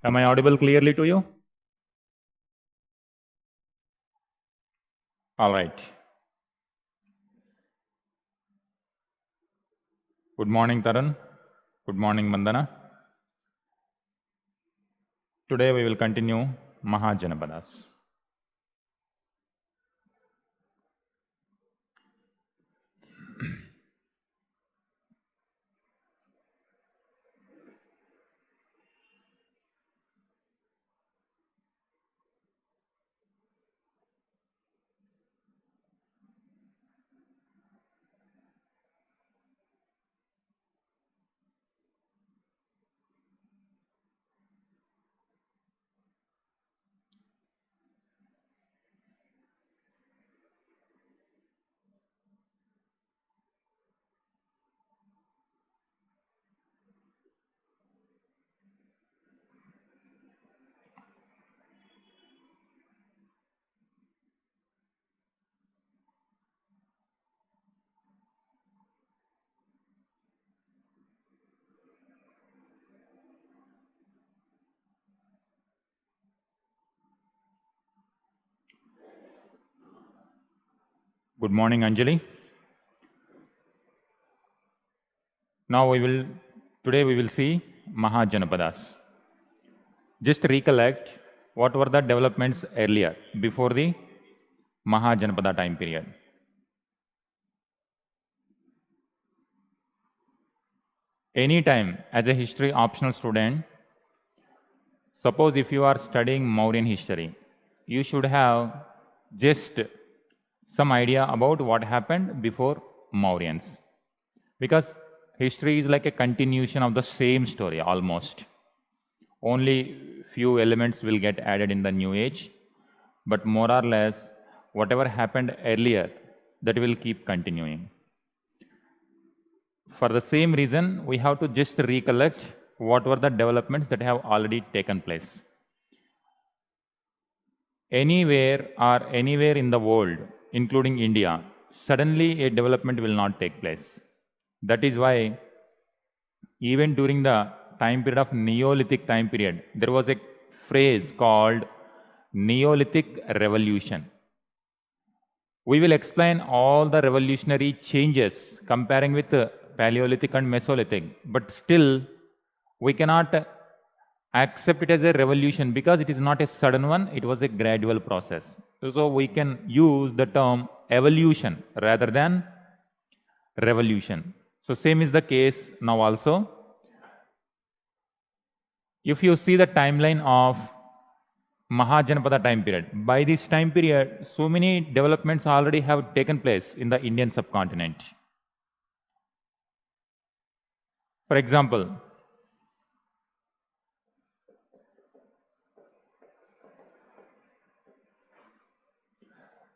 Am I audible clearly to you? All right. Good morning, Tarun. Good morning, Mandana. Today we will continue Mahajanapadas. Good morning, Anjali. Today we will see Mahajanapadas. Just recollect what were the developments earlier, before the Mahajanapada time period. Anytime as a history optional student, suppose if you are studying Mauryan history, you should have just some idea about what happened before Mauryans. Because history is like a continuation of the same story almost. Only few elements will get added in the new age, but more or less whatever happened earlier, that will keep continuing. For the same reason, we have to just recollect what were the developments that have already taken place. Anywhere in the world, including India, suddenly a development will not take place. That is why even during the time period of Neolithic time period, there was a phrase called Neolithic Revolution. We will explain all the revolutionary changes comparing with Paleolithic and Mesolithic, but still we cannot accept it as a revolution because it is not a sudden one, it was a gradual process. So we can use the term evolution rather than revolution. So same is the case now also. If you see the timeline of Mahajanapada time period, by this time period, so many developments already have taken place in the Indian subcontinent. For example,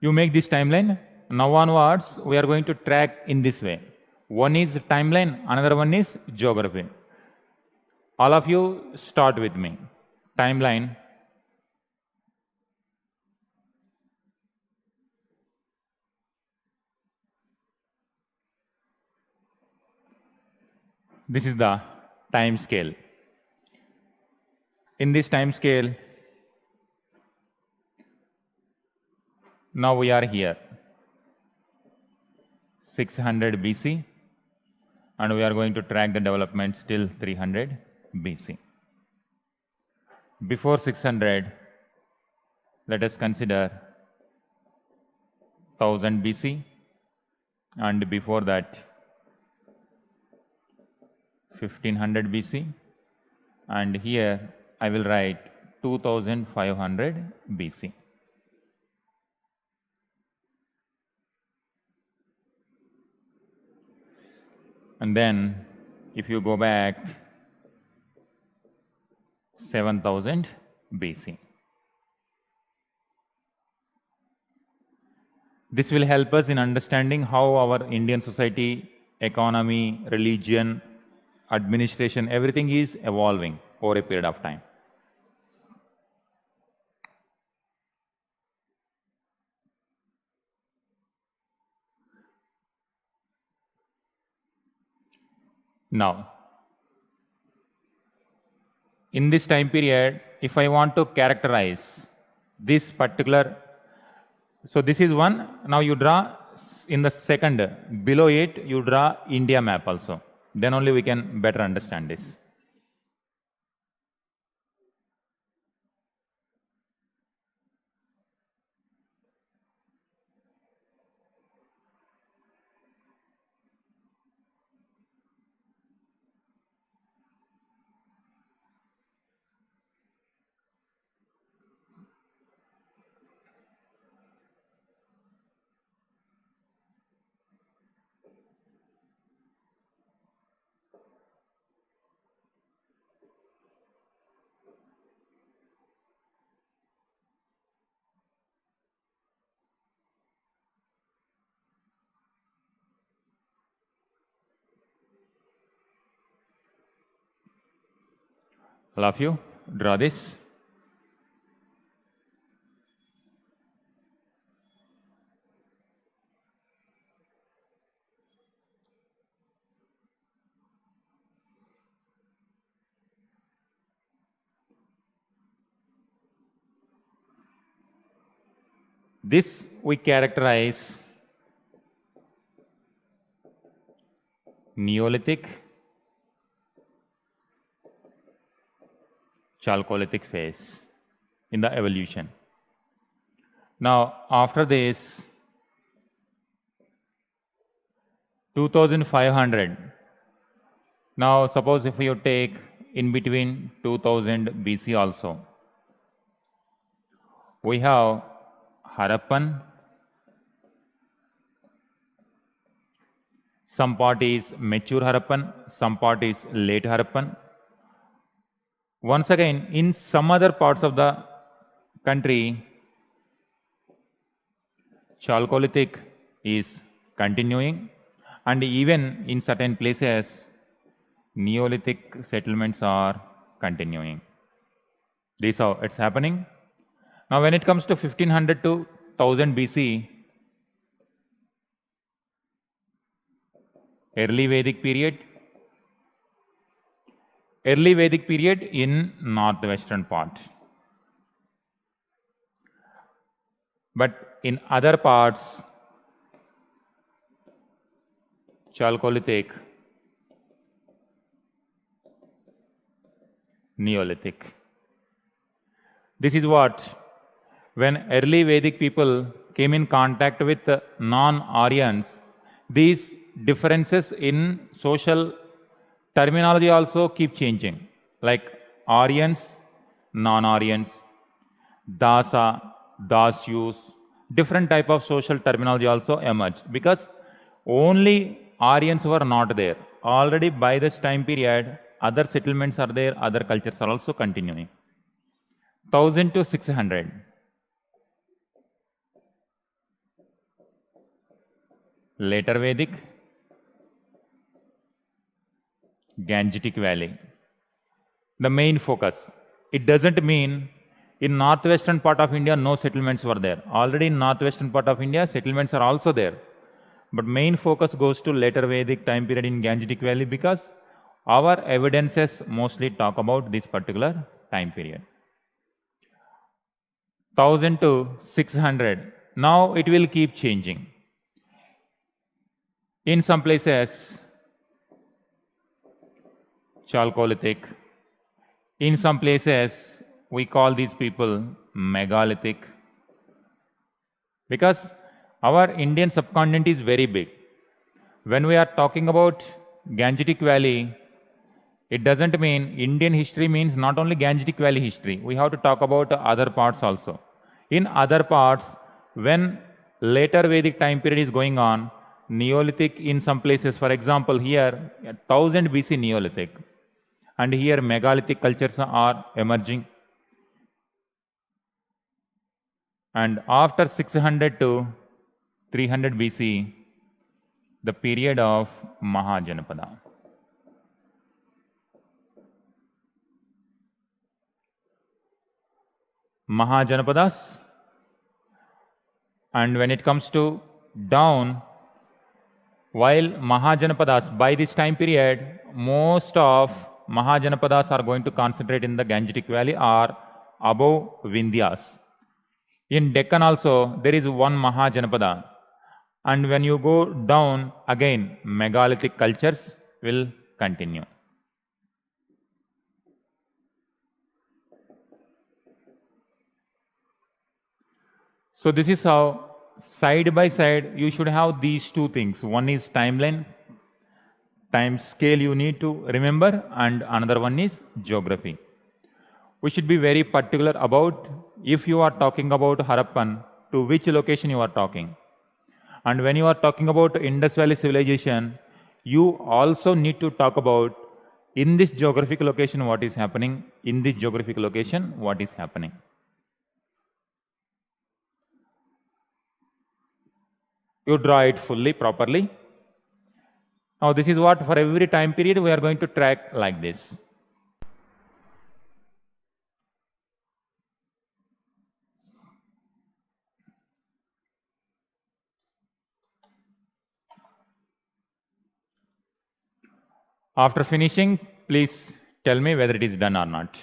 you make this timeline. Now onwards, we are going to track in this way. One is timeline, another one is geography. All of you start with me. Timeline. This is the time scale. In this time scale, now we are here, 600 BC, and we are going to track the developments till 300 BC. Before 600, let us consider 1000 BC, and before that 1500 BC, and here I will write 2500 BC. And then if you go back 7000 BC. This will help us in understanding how our Indian society, economy, religion, administration, everything is evolving over a period of time. Now, in this time period, if I want to characterize this particular, so this is one. Now you draw in the second, below it, you draw India map also. Then only we can better understand this. All of you, draw this. This we characterize Neolithic, Chalcolithic phase in the evolution. Now, after this, 2500. Now, suppose if you take in between 2000 BC also, we have Harappan, some part is mature Harappan, some part is late Harappan. Once again, in some other parts of the country, Chalcolithic is continuing, and even in certain places, Neolithic settlements are continuing. This is how it's happening. Now, when it comes to 1500 to 1000 BC, early Vedic period in northwestern part. But in other parts, Chalcolithic, Neolithic. This is what, when early Vedic people came in contact with non-Aryans, these differences in social terminology also keep changing, like Aryans, non-Aryans, Dasa, Dasyus, different type of social terminology also emerged, because only Aryans were not there. Already by this time period, other settlements are there, other cultures are also continuing. 1000 to 600. Later Vedic, Gangetic Valley. The main focus. It doesn't mean in northwestern part of India no settlements were there. Already in northwestern part of India settlements are also there. But main focus goes to later Vedic time period in Gangetic Valley, because our evidences mostly talk about this particular time period. 1000 to 600. Now it will keep changing. In some places, Chalcolithic. In some places, we call these people megalithic, because our Indian subcontinent is very big. When we are talking about Gangetic Valley, it doesn't mean Indian history means not only Gangetic Valley history. We have to talk about other parts also. In other parts, when later Vedic time period is going on, Neolithic in some places, for example, here 1000 BC Neolithic, and here megalithic cultures are emerging. And after 600 to 300 BC, the period of Mahajanapada. Mahajanapadas, and when it comes to down, while Mahajanapadas, by this time period, most of Mahajanapadas are going to concentrate in the Gangetic Valley or above Vindhyas. In Deccan also, there is one Mahajanapada. And when you go down, again, megalithic cultures will continue. So this is how, side by side, you should have these two things. One is timeline, time scale you need to remember, and another one is geography. We should be very particular about if you are talking about Harappan, to which location you are talking. And when you are talking about Indus Valley civilization, you also need to talk about in this geographic location what is happening, in this geographic location what is happening. You draw it fully, properly. Now this is what for every time period we are going to track like this. After finishing, please tell me whether it is done or not.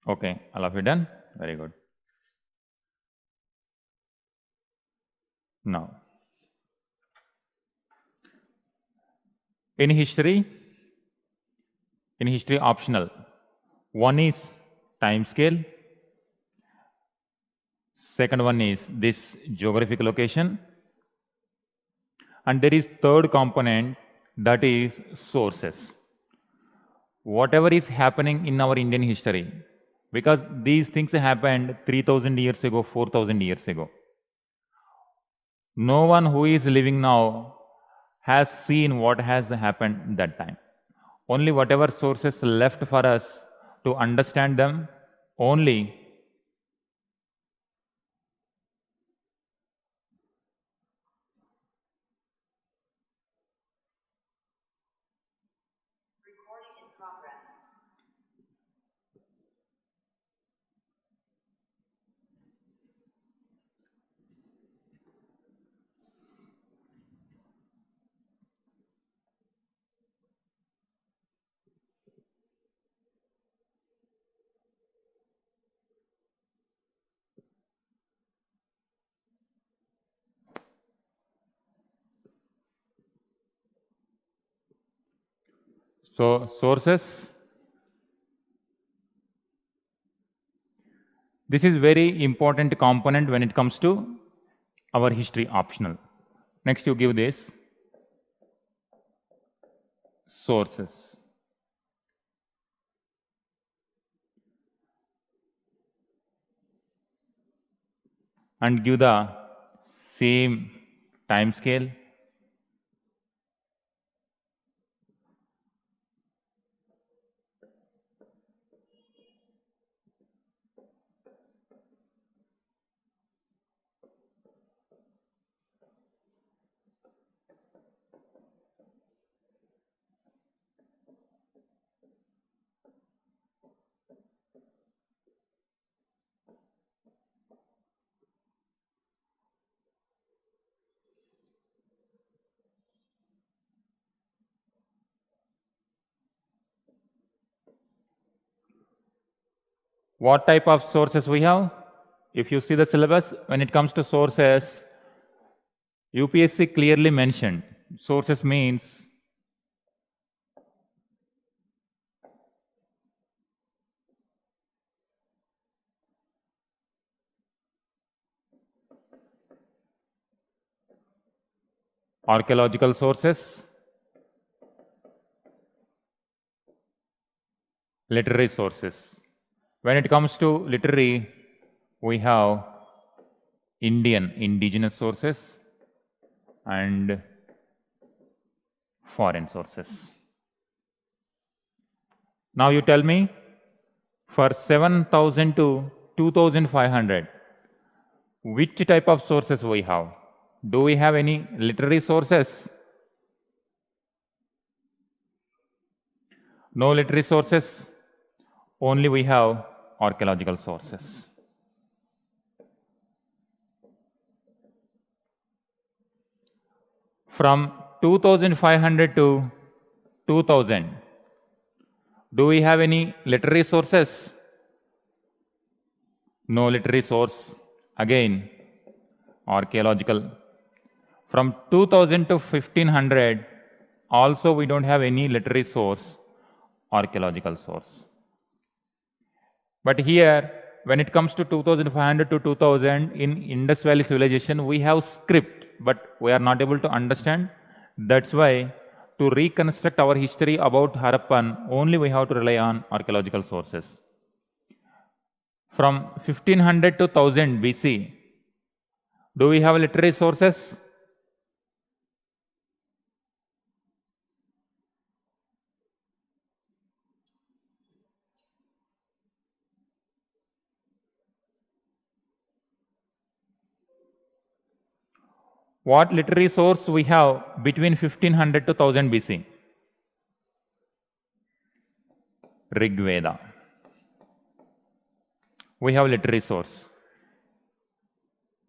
Okay, all of you done? Very good. Now, in history optional, one is time scale, second one is this geographic location, and there is third component, that is sources. Whatever is happening in our Indian history, because these things happened 3000 years ago, 4000 years ago. No one who is living now has seen what has happened that time. Only whatever sources left for us to understand them, only so sources. This is very important component when it comes to our history optional. Next, you give this sources. And give the same time scale. What type of sources we have? If you see the syllabus, when it comes to sources, UPSC clearly mentioned sources means archaeological sources, literary sources. When it comes to literary, we have indigenous sources and foreign sources. Now you tell me, for 7,000 to 2,500, which type of sources we have? Do we have any literary sources? No literary sources, only we have archaeological sources. From 2,500 to 2,000, do we have any literary sources? No literary source. Again, archaeological. From 2000 to 1500, also we don't have any literary source, archaeological source. But here, when it comes to 2500 to 2000, in Indus Valley civilization, we have script, but we are not able to understand. That's why to reconstruct our history about Harappan, only we have to rely on archaeological sources. From 1500 to 1000 BC, do we have literary sources? What literary source we have between 1500 to 1000 BC? Rig Veda. We have literary source.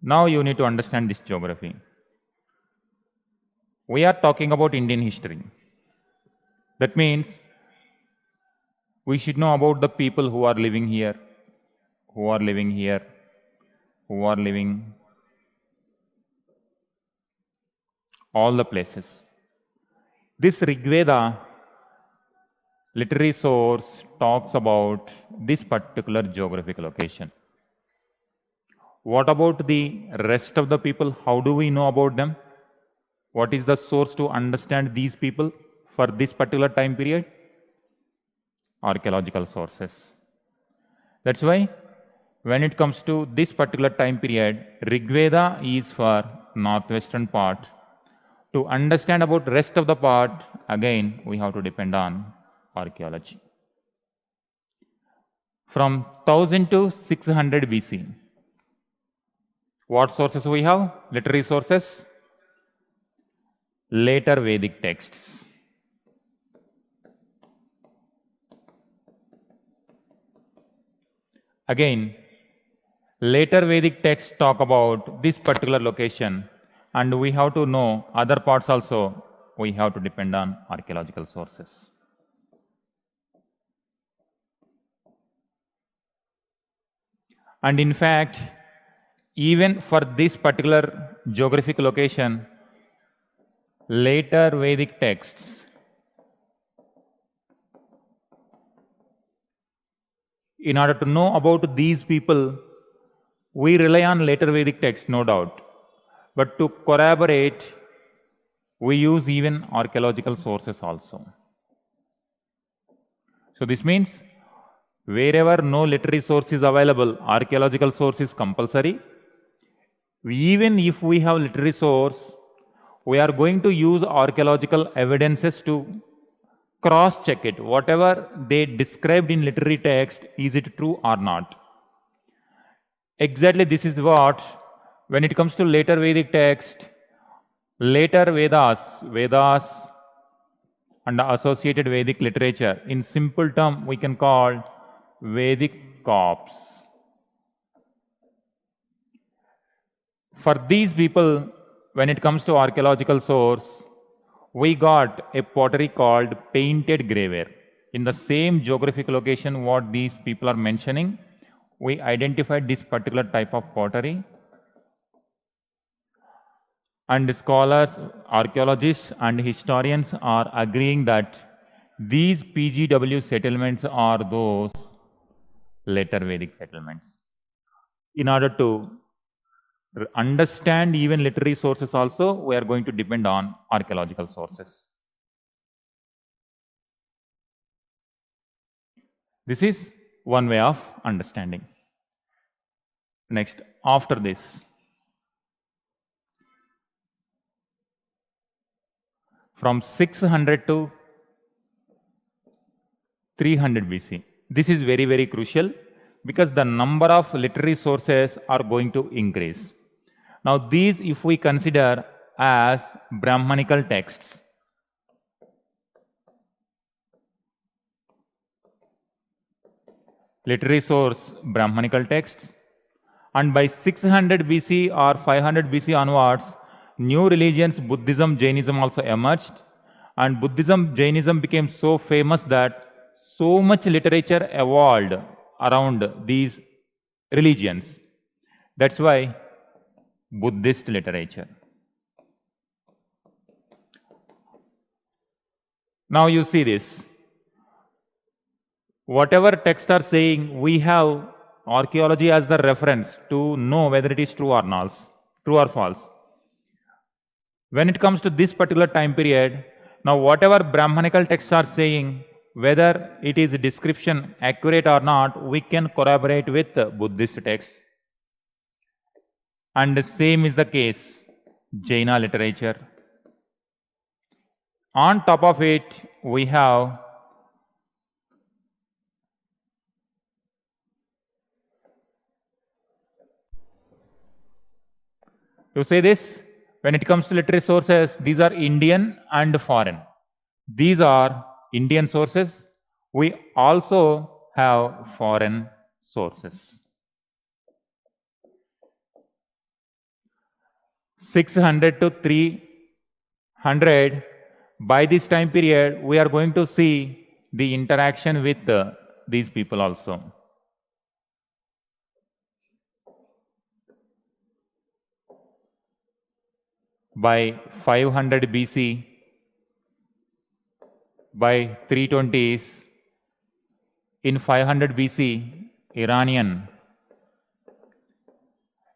Now you need to understand this geography. We are talking about Indian history. That means we should know about the people who are living here, who are living here, who are living all the places. This Rig Veda literary source talks about this particular geographic location. What about the rest of the people? How do we know about them? What is the source to understand these people for this particular time period? Archaeological sources. That's why when it comes to this particular time period, Rig Veda is for northwestern part. To understand about rest of the part, again, we have to depend on archaeology. From 1000 to 600 BC, what sources we have? Literary sources. Later Vedic texts. Again, later Vedic texts talk about this particular location, and we have to know other parts also. We have to depend on archaeological sources. And in fact, even for this particular geographic location, later Vedic texts, in order to know about these people, we rely on later Vedic texts, no doubt. But to corroborate, we use even archaeological sources also. So this means wherever no literary source is available, archaeological source is compulsory. Even if we have literary source, we are going to use archaeological evidences to cross-check it. Whatever they described in literary text, is it true or not? Exactly this is what, when it comes to later Vedic text, later Vedas and associated Vedic literature, in simple term we can call Vedic corpse. For these people, when it comes to archaeological source, we got a pottery called painted graveware. In the same geographic location what these people are mentioning, we identified this particular type of pottery. And scholars, archaeologists and historians are agreeing that these PGW settlements are those later Vedic settlements. In order to understand even literary sources also, we are going to depend on archaeological sources. This is one way of understanding. Next, after this, from 600 to 300 BC. This is very, very crucial because the number of literary sources are going to increase. Now, these, if we consider as Brahmanical texts, literary source Brahmanical texts, and by 600 BC or 500 BC onwards, new religions, Buddhism, Jainism also emerged, and Buddhism, Jainism became so famous that so much literature evolved around these religions. That's why Buddhist literature. Now you see this. Whatever texts are saying, we have archaeology as the reference to know whether it is true or false. When it comes to this particular time period, now whatever Brahmanical texts are saying, whether it is description accurate or not, we can corroborate with Buddhist texts. And the same is the case, Jaina literature. On top of it, we have to say this, when it comes to literary sources, these are Indian and foreign. These are Indian sources. We also have foreign sources. 600 to 300, by this time period, we are going to see the interaction with these people also. By 500 BC, by 320s, in 500 BC, Iranian,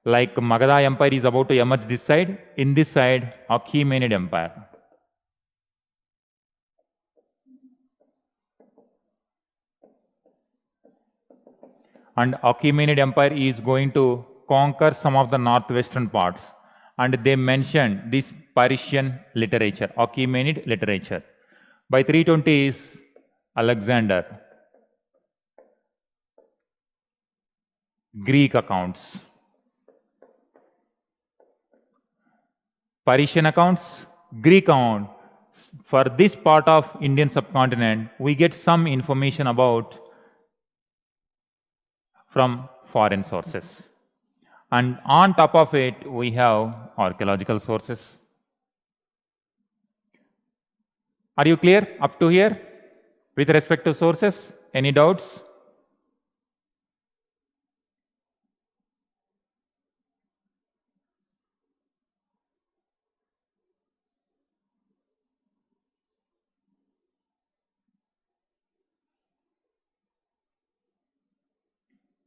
like Magadha Empire is about to emerge this side, in this side, Achaemenid Empire. And Achaemenid Empire is going to conquer some of the northwestern parts. And they mentioned this Persian literature, Achaemenid literature. By 320s, Alexander, Greek accounts, Persian accounts, Greek account. For this part of Indian subcontinent, we get some information about from foreign sources. And on top of it, we have archaeological sources. Are you clear up to here with respect to sources? Any doubts?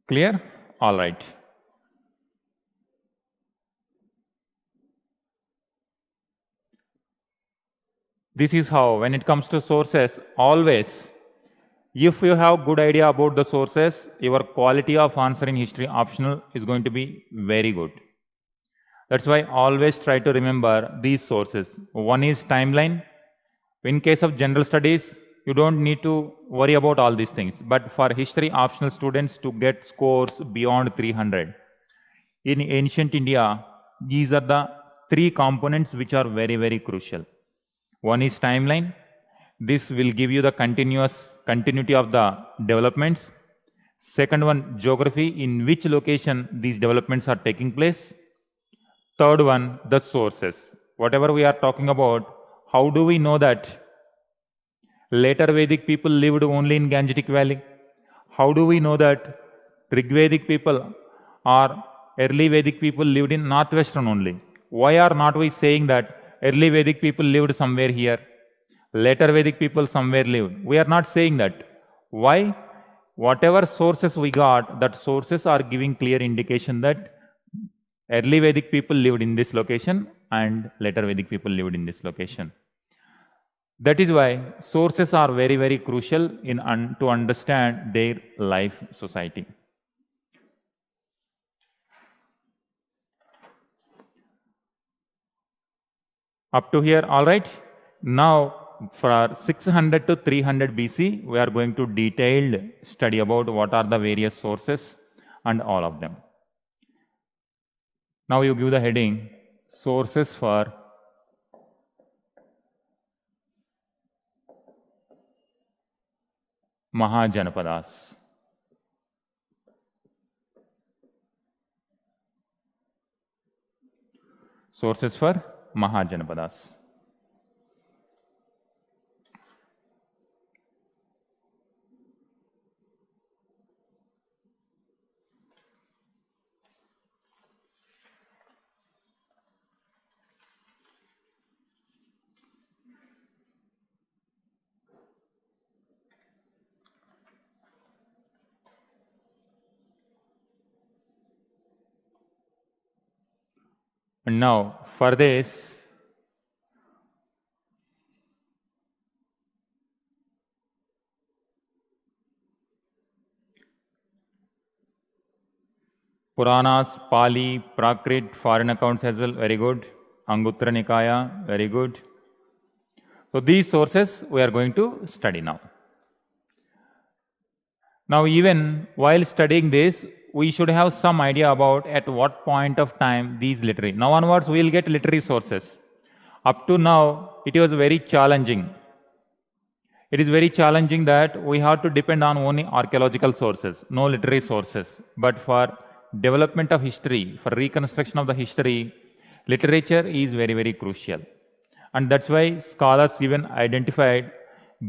Clear? All right. This is how, when it comes to sources, always, if you have good idea about the sources, your quality of answering history optional is going to be very good. That's why always try to remember these sources. One is timeline. In case of general studies, you don't need to worry about all these things. But for history optional students to get scores beyond 300, in ancient India, these are the three components which are very, very crucial. One is timeline. This will give you the continuity of the developments. Second one, geography, in which location these developments are taking place. Third one, the sources. Whatever we are talking about, how do we know that later Vedic people lived only in Gangetic Valley? How do we know that Rigvedic people or early Vedic people lived in northwestern only? Why are not we saying that early Vedic people lived somewhere here, later Vedic people somewhere lived? We are not saying that. Why? Whatever sources we got, that sources are giving clear indication that early Vedic people lived in this location and later Vedic people lived in this location. That is why sources are very, very crucial to understand their life society. Up to here, all right? Now, for 600 to 300 BC, we are going to detailed study about what are the various sources and all of them. Now you give the heading, sources for Mahajanapadas. Sources for Mahajanapadas. And now, for this, Puranas, Pali, Prakrit, foreign accounts as well, very good. Anguttara Nikaya, very good. So these sources we are going to study now. Now, even while studying this, we should have some idea about at what point of time these literary. Now onwards, we will get literary sources. Up to now, it was very challenging. It is very challenging that we have to depend on only archaeological sources, no literary sources. But for development of history, for reconstruction of the history, literature is very, very crucial. And that's why scholars even identified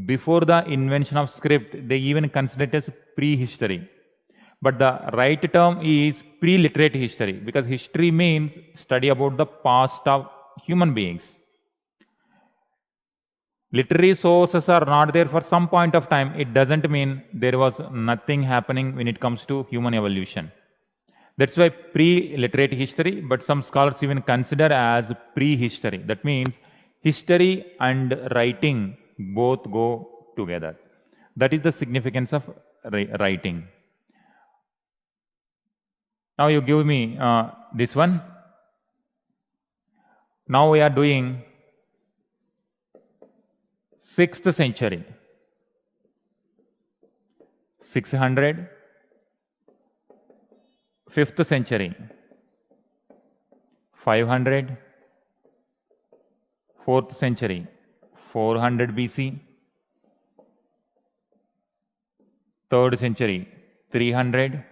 before the invention of script, they even consider it as prehistory. But the right term is pre-literate history, because history means study about the past of human beings. Literary sources are not there for some point of time. It doesn't mean there was nothing happening when it comes to human evolution. That's why pre-literate history, but some scholars even consider as prehistory. That means history and writing both go together. That is the significance of writing. Now you give me this one. Now we are doing 6th century. 600, 5th century, 500, 4th century, 400 BC, 3rd century, 300,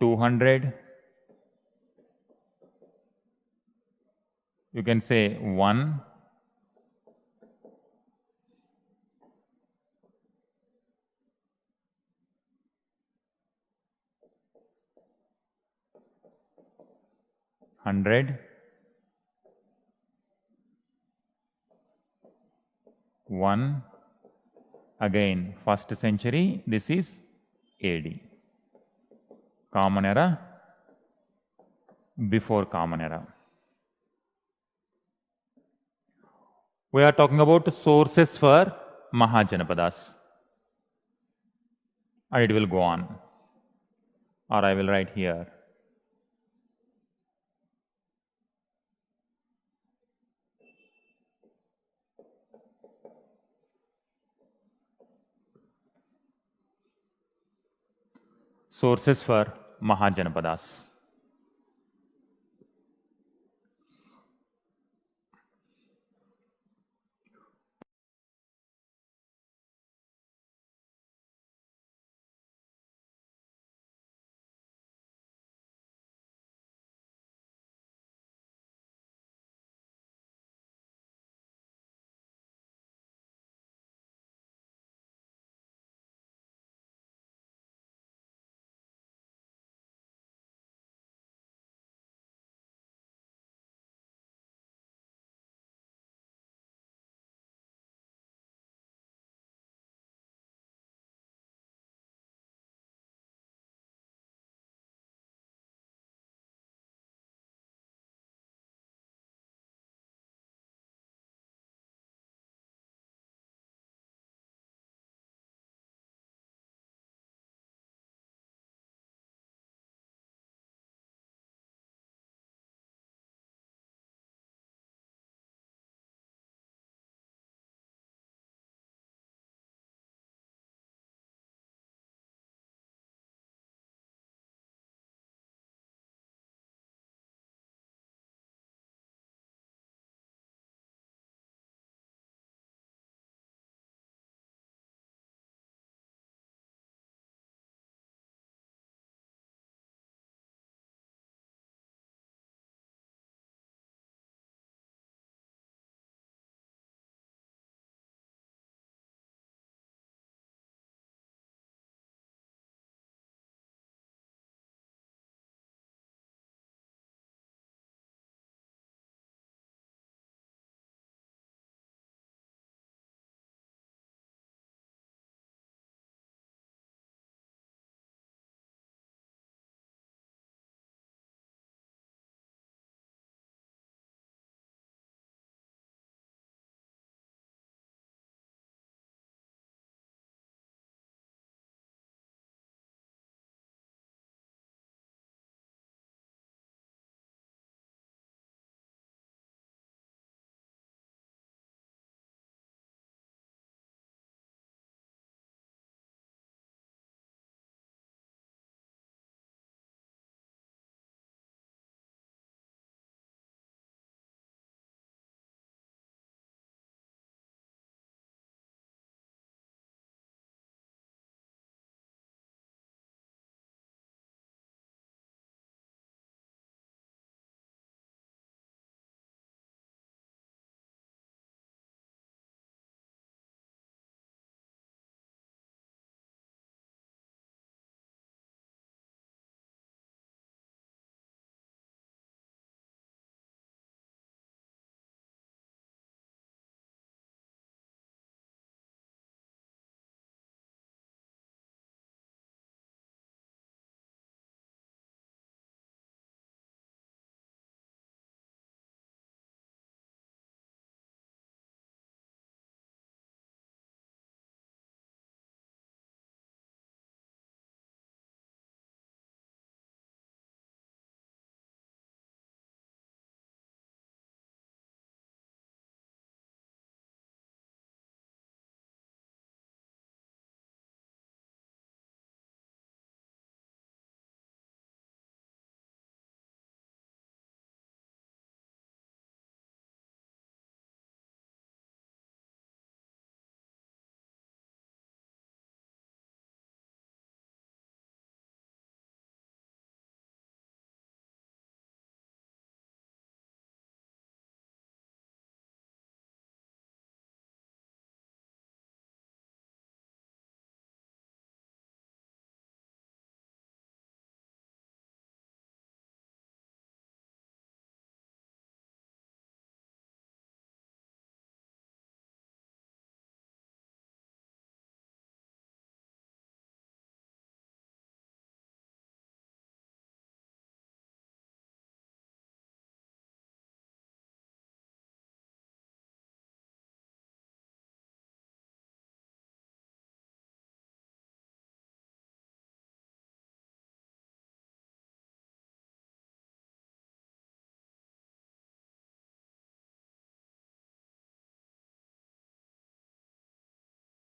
200, you can say 1, 100, 1, again 1st century, this is AD. Common Era, before Common Era. We are talking about sources for Mahajanapadas. And it will go on. or I will write here. Sources for Mahajanapadas.